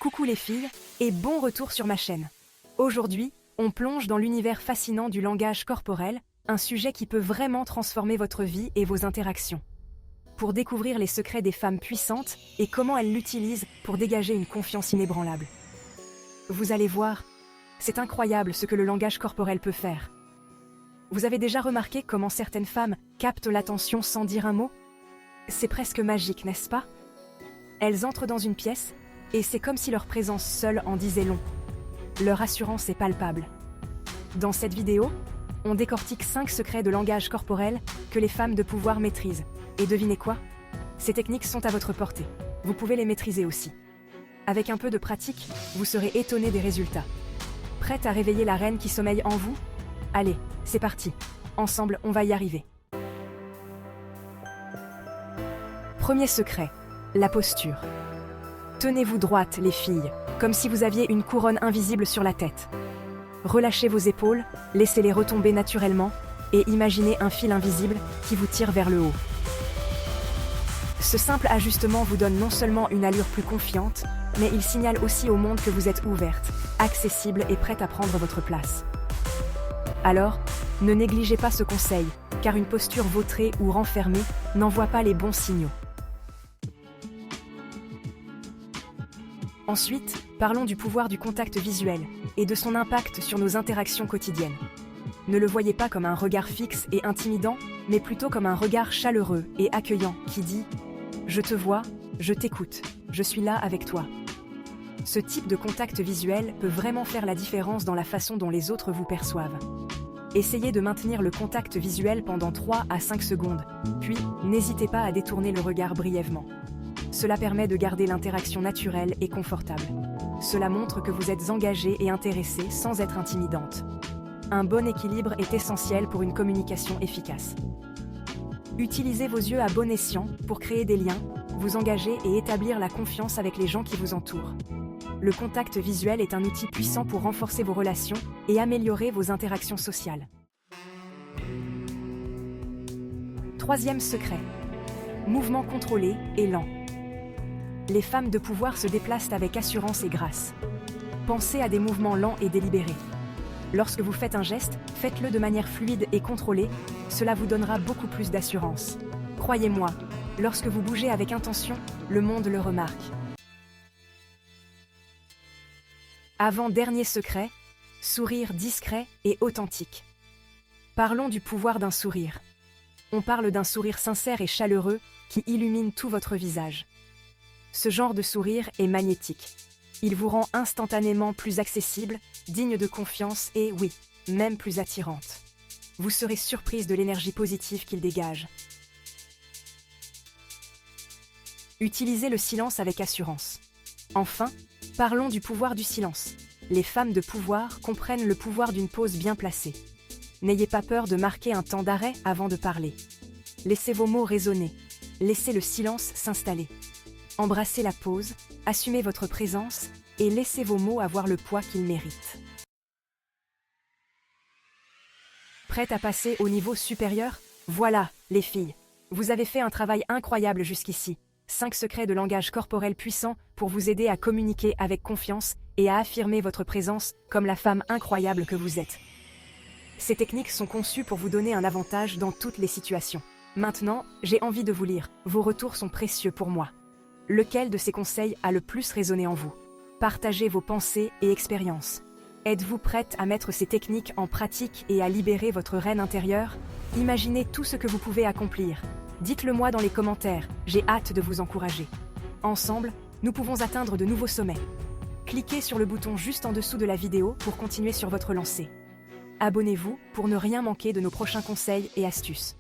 Coucou les filles, et bon retour sur ma chaîne. Aujourd'hui, on plonge dans l'univers fascinant du langage corporel, un sujet qui peut vraiment transformer votre vie et vos interactions. Pour découvrir les secrets des femmes puissantes et comment elles l'utilisent pour dégager une confiance inébranlable. Vous allez voir, c'est incroyable ce que le langage corporel peut faire. Vous avez déjà remarqué comment certaines femmes captent l'attention sans dire un mot? C'est presque magique, n'est-ce pas? Elles entrent dans une pièce, et c'est comme si leur présence seule en disait long. Leur assurance est palpable. Dans cette vidéo, on décortique 5 secrets de langage corporel que les femmes de pouvoir maîtrisent. Et devinez quoi? Ces techniques sont à votre portée. Vous pouvez les maîtriser aussi. Avec un peu de pratique, vous serez étonné des résultats. Prête à réveiller la reine qui sommeille en vous? Allez, c'est parti. Ensemble, on va y arriver. Premier secret, la posture. Tenez-vous droite, les filles, comme si vous aviez une couronne invisible sur la tête. Relâchez vos épaules, laissez-les retomber naturellement et imaginez un fil invisible qui vous tire vers le haut. Ce simple ajustement vous donne non seulement une allure plus confiante, mais il signale aussi au monde que vous êtes ouverte, accessible et prête à prendre votre place. Alors, ne négligez pas ce conseil, car une posture vautrée ou renfermée n'envoie pas les bons signaux. Ensuite, parlons du pouvoir du contact visuel et de son impact sur nos interactions quotidiennes. Ne le voyez pas comme un regard fixe et intimidant, mais plutôt comme un regard chaleureux et accueillant qui dit « Je te vois, je t'écoute, je suis là avec toi ». Ce type de contact visuel peut vraiment faire la différence dans la façon dont les autres vous perçoivent. Essayez de maintenir le contact visuel pendant 3 à 5 secondes, puis n'hésitez pas à détourner le regard brièvement. Cela permet de garder l'interaction naturelle et confortable. Cela montre que vous êtes engagée et intéressée sans être intimidante. Un bon équilibre est essentiel pour une communication efficace. Utilisez vos yeux à bon escient pour créer des liens, vous engager et établir la confiance avec les gens qui vous entourent. Le contact visuel est un outil puissant pour renforcer vos relations et améliorer vos interactions sociales. Troisième secret. Mouvement contrôlé et lent. Les femmes de pouvoir se déplacent avec assurance et grâce. Pensez à des mouvements lents et délibérés. Lorsque vous faites un geste, faites-le de manière fluide et contrôlée, cela vous donnera beaucoup plus d'assurance. Croyez-moi, lorsque vous bougez avec intention, le monde le remarque. Avant-dernier secret, sourire discret et authentique. Parlons du pouvoir d'un sourire. On parle d'un sourire sincère et chaleureux qui illumine tout votre visage. Ce genre de sourire est magnétique. Il vous rend instantanément plus accessible, digne de confiance et, oui, même plus attirante. Vous serez surprise de l'énergie positive qu'il dégage. Utilisez le silence avec assurance. Enfin, parlons du pouvoir du silence. Les femmes de pouvoir comprennent le pouvoir d'une pause bien placée. N'ayez pas peur de marquer un temps d'arrêt avant de parler. Laissez vos mots résonner. Laissez le silence s'installer. Embrassez la pause, assumez votre présence et laissez vos mots avoir le poids qu'ils méritent. Prête à passer au niveau supérieur? Voilà, les filles. Vous avez fait un travail incroyable jusqu'ici. 5 secrets de langage corporel puissants pour vous aider à communiquer avec confiance et à affirmer votre présence comme la femme incroyable que vous êtes. Ces techniques sont conçues pour vous donner un avantage dans toutes les situations. Maintenant, j'ai envie de vous lire. Vos retours sont précieux pour moi. Lequel de ces conseils a le plus résonné en vous? Partagez vos pensées et expériences. Êtes-vous prête à mettre ces techniques en pratique et à libérer votre reine intérieure? Imaginez tout ce que vous pouvez accomplir. Dites-le moi dans les commentaires, j'ai hâte de vous encourager. Ensemble, nous pouvons atteindre de nouveaux sommets. Cliquez sur le bouton juste en dessous de la vidéo pour continuer sur votre lancée. Abonnez-vous pour ne rien manquer de nos prochains conseils et astuces.